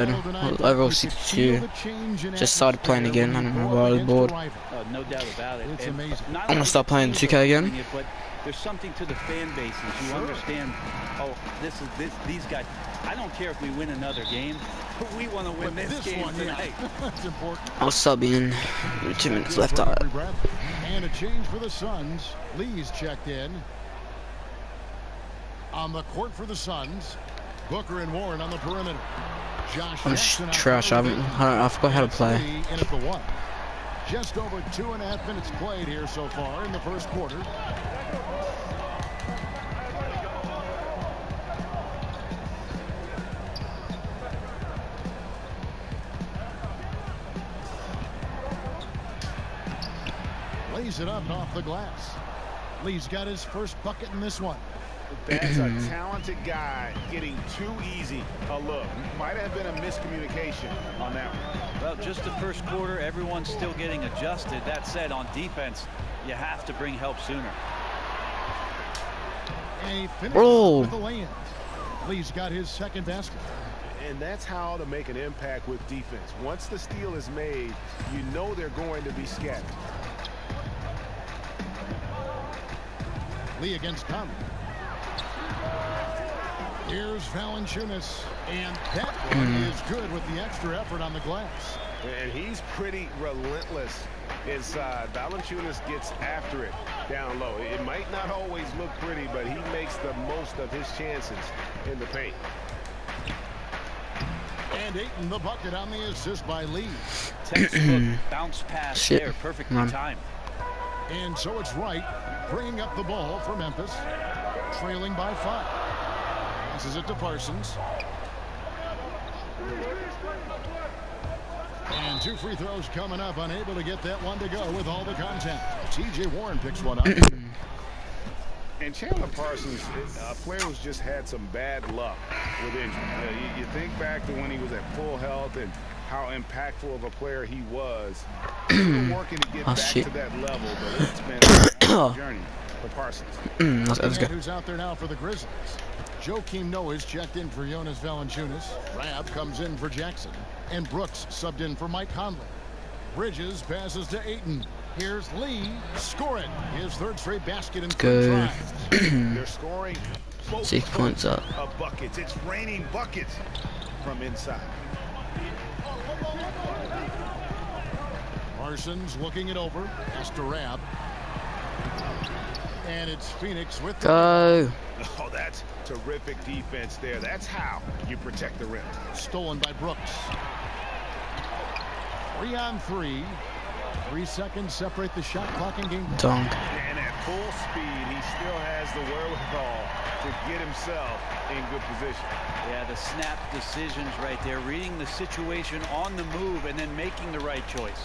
Overall 62. Just started playing again. I don't know why I was bored. No doubt about it. It's amazing. I'm gonna start playing 2K again. But there's something to the fan bases. You understand? Oh, these guys. I don't care if we win another game. We want to win this game tonight. That's important. I'll start being 2 minutes left. And a change for the Suns. Lee's checked in. On the court for the Suns, Booker and Warren on the perimeter. Josh I'm trash. I forgot how to play. In at the one. Just over 2.5 minutes played here so far in the first quarter. Lays it up and off the glass. Lee's got his first bucket in this one. That's a talented guy getting too easy a look. Might have been a miscommunication on that one. Well, just the first quarter, everyone's still getting adjusted. That said, on defense, you have to bring help sooner. And he finishes with the lay-in. Lee's got his second basket. And that's how to make an impact with defense. Once the steal is made, you know they're going to be scattered. Lee against Conley. Here's Valanciunas, and that one is good with the extra effort on the glass. And he's pretty relentless inside. Valanciunas gets after it down low. It might not always look pretty, but he makes the most of his chances in the paint. And Ayton the bucket on the assist by Lee. Textbook bounce pass there, perfectly timed. And so it's Wright bringing up the ball for Memphis, trailing by 5. Passes it to Parsons. And 2 free throws coming up, unable to get that one to go with all the contact. T.J. Warren picks one up. And Chandler Parsons, a player who's just had some bad luck with injury. You think back to when he was at full health and how impactful of a player he was. Still working to get back to that level, but it's been a journey for Parsons. That's good. Who's out there now for the Grizzlies? Joakim Noah's checked in for Jonas Valanciunas. Rab comes in for Jackson. And Brooks subbed in for Mike Conley. Bridges passes to Ayton. Here's Lee scoring his third straight basket in 3 tries. They're scoring 6 points up. Of buckets. It's raining buckets from inside. Parsons looking it over. Pass to Rab. And it's Phoenix with Go. Oh, that's terrific defense there. That's how you protect the rim. Stolen by Brooks. 3 on 3. 3 seconds separate the shot clock and game. Dunk. And at full speed, he still has the wherewithal to get himself in good position. Yeah, the snap decisions right there, reading the situation on the move and then making the right choice.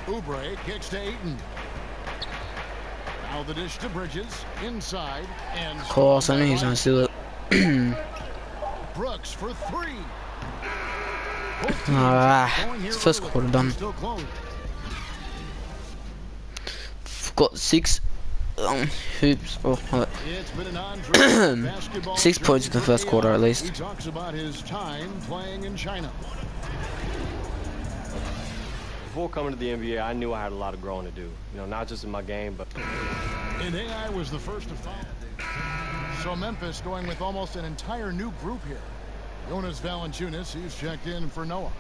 Oubre kicks to Ayton. Now the dish to Bridges inside and Of course, I knew he's gonna steal it. Brooks for 3. First quarter done. Got 6 hoops. 6 points in the first quarter at least. He talks about his time playing in China. Before coming to the NBA, I knew I had a lot of growing to do. You know, not just in my game, but. And AI was the first to foul. So Memphis going with almost an entire new group here. Jonas Valanciunas, he's checked in for Noah.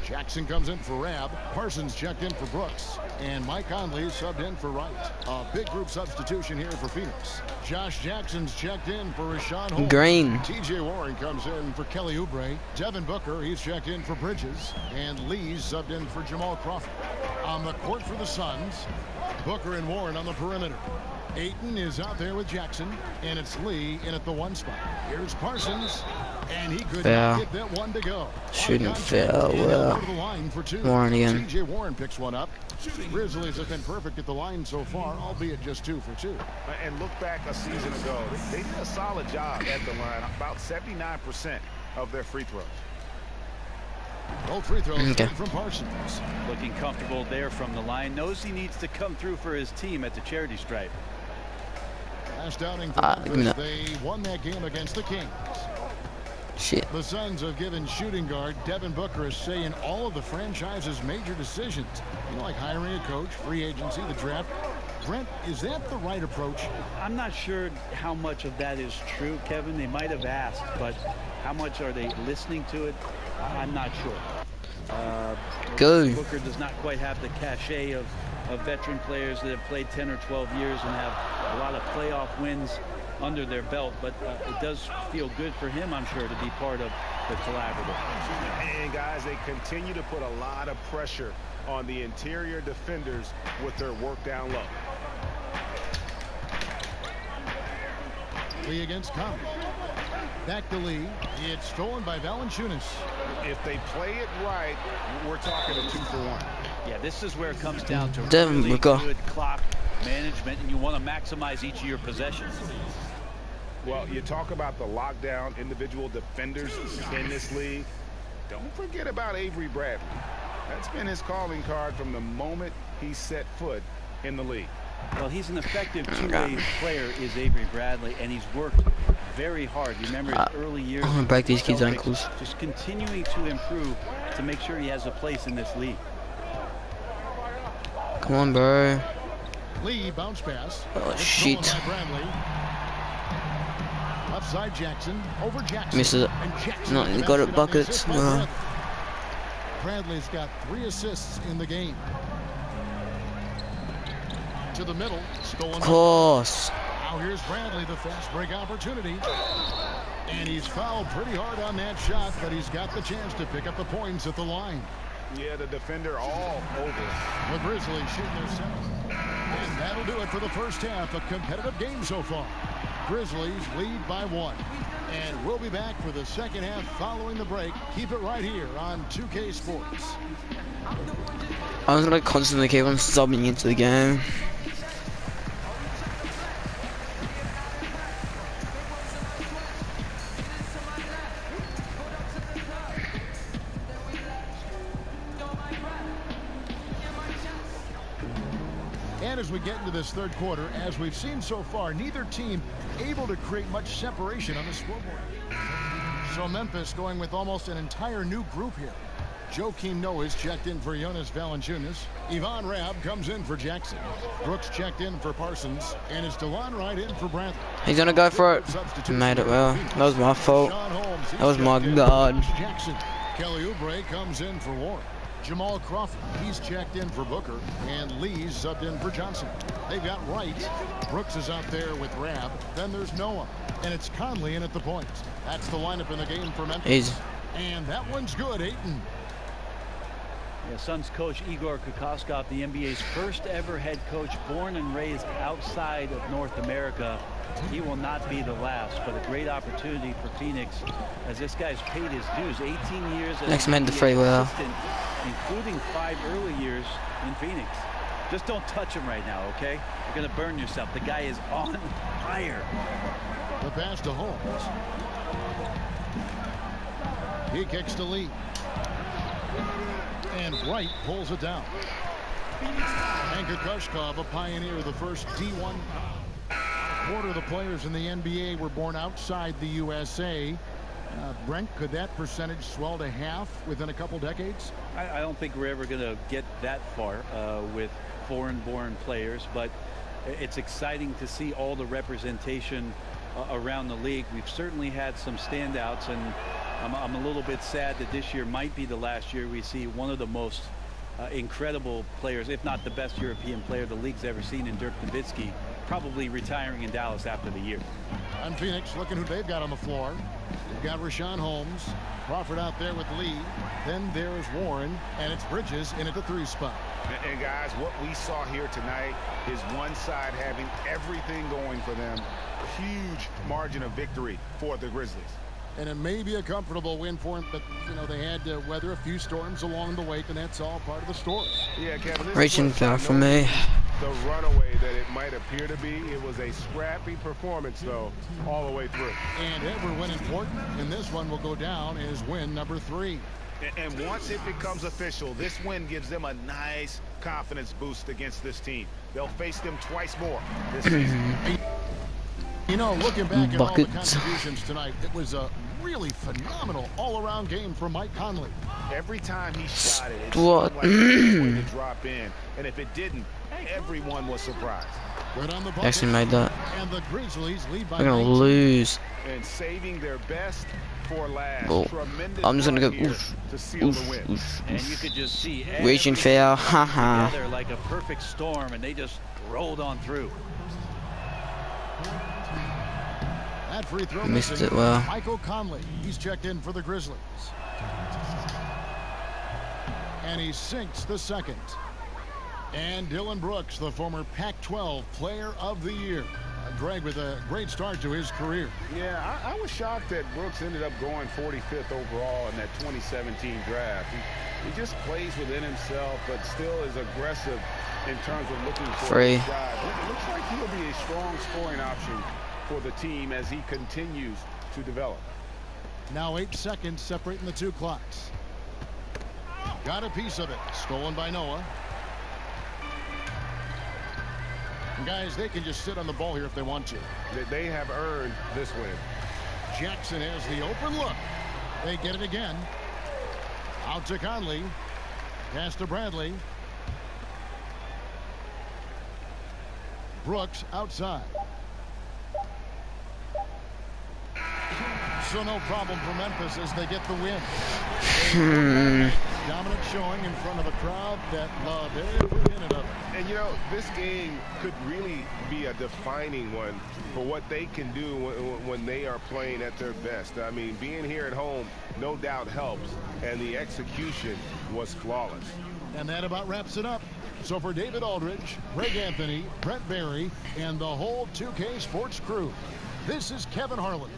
Jackson comes in for Rab. Parsons checked in for Brooks. And Mike Conley subbed in for Wright. A big group substitution here for Phoenix. Josh Jackson's checked in for Rashawn Holmes. Green. T.J. Warren comes in for Kelly Oubre. Devin Booker, he's checked in for Bridges. And Lee's subbed in for Jamal Crawford. On the court for the Suns, Booker and Warren on the perimeter. Ayton is out there with Jackson, and it's Lee in at the 1 spot. Here's Parsons, and he could not get that one to go. Shouldn't fail. Well, Warren again. T.J. Warren picks one up. Grizzlies have been perfect at the line so far, albeit just 2 for 2. And look back a season ago, they did a solid job at the line, about 79% of their free throws. Both free throws from Parsons. Looking comfortable there from the line. Knows he needs to come through for his team at the charity stripe. Last outing for Memphis, they won that game against the Kings. Shit. The Suns have given shooting guard Devin Booker a say in all of the franchise's major decisions. Like hiring a coach, free agency, the draft. Brent, is that the right approach? I'm not sure how much of that is true, Kevin. They might have asked, but how much are they listening to it? I'm not sure. Go. Booker does not quite have the cachet of veteran players that have played 10 or 12 years and have a lot of playoff wins under their belt, but it does feel good for him, I'm sure, to be part of the collaborative. And guys, they continue to put a lot of pressure on the interior defenders with their work down low. Lee against Conley. Back to Lee. It's stolen by Valanciunas. If they play it right, we're talking a 2-for-1. Yeah, this is where it comes down to Devin really Booker. good clock management, and you want to maximize each of your possessions. Well, you talk about the lockdown individual defenders in this league. Don't forget about Avery Bradley. That's been his calling card from the moment he set foot in the league. Well, he's an effective two-way player, is Avery Bradley, and he's worked very hard. You remember his early years. I'm gonna break these kids' Celtics, ankles. Just continuing to improve to make sure he has a place in this league. Come on, bro. Lee bounce pass. Oh, It's shit. stolen by Bradley. Left side Jackson over Jackson. Misses it. And Jackson No, with the he got it basket on the buckets. assist by No. Bradley. Bradley's got 3 assists in the game. To the middle, stolen. Of course. Now here's Bradley, the fast break opportunity. And he's fouled pretty hard on that shot, but he's got the chance to pick up the points at the line. Yeah, the defender all over. The Grizzlies shooting their seventh. And that'll do it for the first half. A competitive game so far. Grizzlies lead by 1. And we'll be back for the second half following the break. Keep it right here on 2K Sports. I was gonna constantly keep on subbing into the game. And as we get into this third quarter, as we've seen so far, neither team able to create much separation on the scoreboard. So Memphis going with almost an entire new group here. Joakim Noah is checked in for Jonas Valanciunas. Ivan Rabb comes in for Jackson. Brooks checked in for Parsons. And it's DeLon Wright in for Brantley. He's gonna go for it. Made it well. That was my fault. That was my god. Jackson. Kelly Oubre comes in for Warren. Jamal Crawford, he's checked in for Booker, and Lee's subbed in for Johnson. They've got Wright. Brooks is out there with Rabb. Then there's Noah, and it's Conley in at the point. That's the lineup in the game for Memphis. Easy. And that one's good, Ayton. Yeah, Suns coach Igor Kokoskov, the NBA's first ever head coach, born and raised outside of North America. He will not be the last, but a great opportunity for Phoenix as this guy's paid his dues. 18 years as Next an man to NBA free will. assistant, including 5 early years in Phoenix. Just don't touch him right now, okay? You're going to burn yourself. The guy is on fire. The pass to Holmes. He kicks to Lee. And Wright pulls it down. And Kokoskov, a pioneer of the first D1. Quarter of the players in the NBA were born outside the USA. Brent, could that percentage swell to half within a couple decades? I don't think we're ever going to get that far with foreign-born players, but it's exciting to see all the representation around the league. We've certainly had some standouts, and I'm a little bit sad that this year might be the last year we see one of the most incredible players, if not the best European player the league's ever seen, in Dirk Nowitzki, probably retiring in Dallas after the year. And Phoenix looking who they've got on the floor. They've got Rashawn Holmes. Crawford out there with Lee. Then there's Warren, and it's Bridges in at the 3 spot. And guys, what we saw here tonight is one side having everything going for them. Huge margin of victory for the Grizzlies. And it may be a comfortable win for them, but, you know, they had to weather a few storms along the way, and that's all part of the story. Yeah, Kevin. Reaching far for me. The runaway that it might appear to be. It was a scrappy performance, though, all the way through. And every win important, and this one will go down as win number 3. And once it becomes official, this win gives them a nice confidence boost against this team. They'll face them twice more this season. You know, looking back at all the Buckets. contributions tonight, it was a really phenomenal all-around game from Mike Conley. Every time he shot it, it What? seemed like it was going to drop in. And if it didn't, everyone was surprised. Good on the bucket. Actually made that. And the Grizzlies lead by We're gonna 19. lose. And saving their best for last. Oh. Tremendous I'm just gonna run go. here Oof, to seal the oof, win. oof, And you oof. could just see Raging everything foul. come Haha. together like a perfect storm, and they just rolled on through. That free throw Missed missing. it well. Michael Conley. He's checked in for the Grizzlies. And he sinks the second. And Dylan Brooks, the former Pac-12 Player of the Year. Greg with a great start to his career. Yeah, I was shocked that Brooks ended up going 45th overall in that 2017 draft. He just plays within himself, but still is aggressive in terms of looking for Free. a shot. It looks like he'll be a strong scoring option for the team as he continues to develop. Now 8 seconds separating the two clocks. Got a piece of it. Stolen by Noah. And guys, they can just sit on the ball here if they want to. They have earned this win. Jackson has the open look. They get it again. Out to Conley. Pass to Bradley. Brooks outside. So no problem for Memphis as they get the win. Dominant showing in front of a crowd that loved every minute of it. And, you know, this game could really be a defining one for what they can do when they are playing at their best. I mean, being here at home no doubt helps, and the execution was flawless. And that about wraps it up. So for David Aldridge, Greg Anthony, Brent Barry, and the whole 2K Sports crew, this is Kevin Harlan.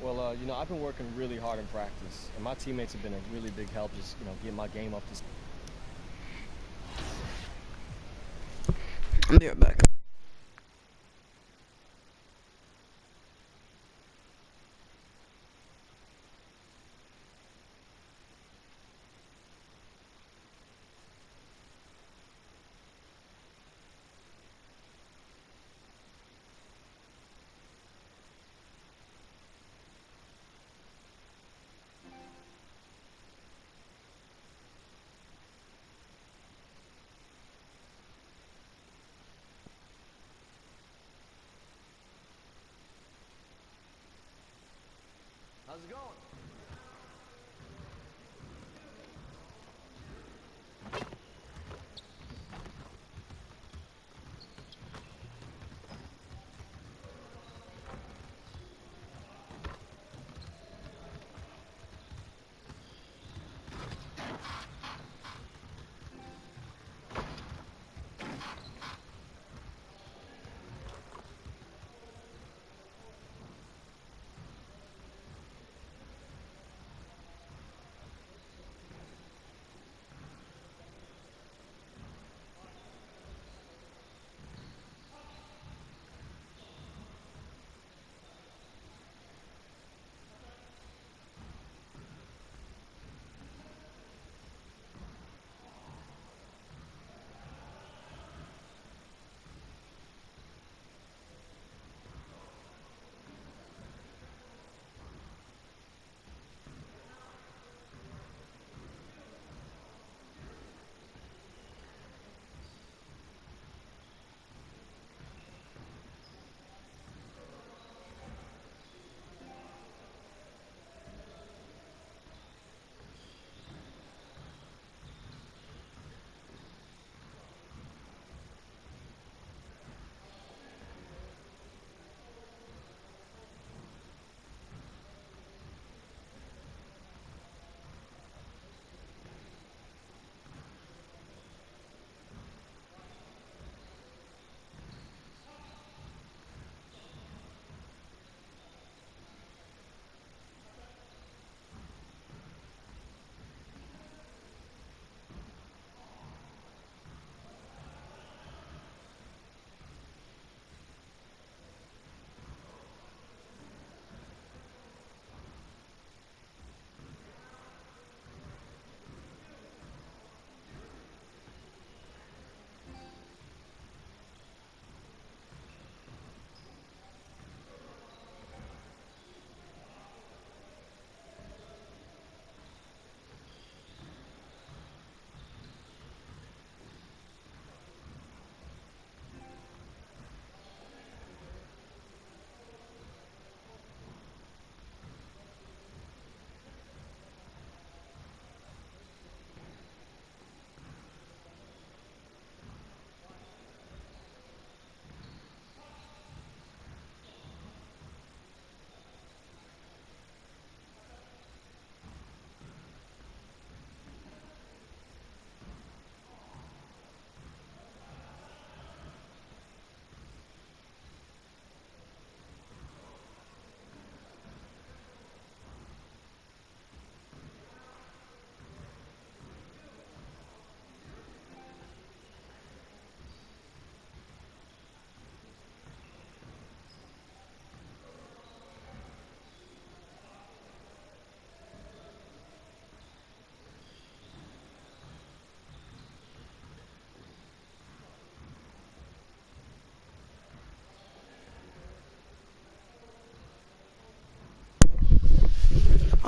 Well, you know, I've been working really hard in practice, and my teammates have been a really big help just, you know, getting my game up to. I'll be right back. How's it going?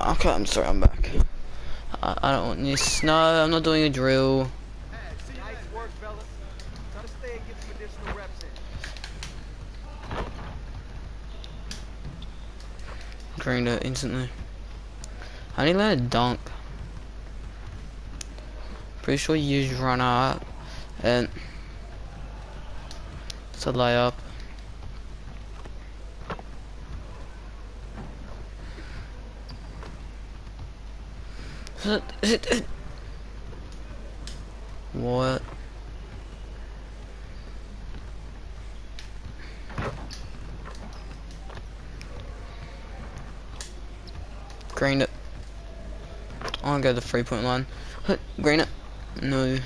Okay, I'm sorry, I'm back. I don't want this. No, I'm not doing a drill. Nice work, fellas. Try to stay and get some additional reps in. Greened it instantly. I need to let it dunk. Pretty sure you just run out and it's a layup. What? Green it. I'll go to the 3-point line. Green it. No.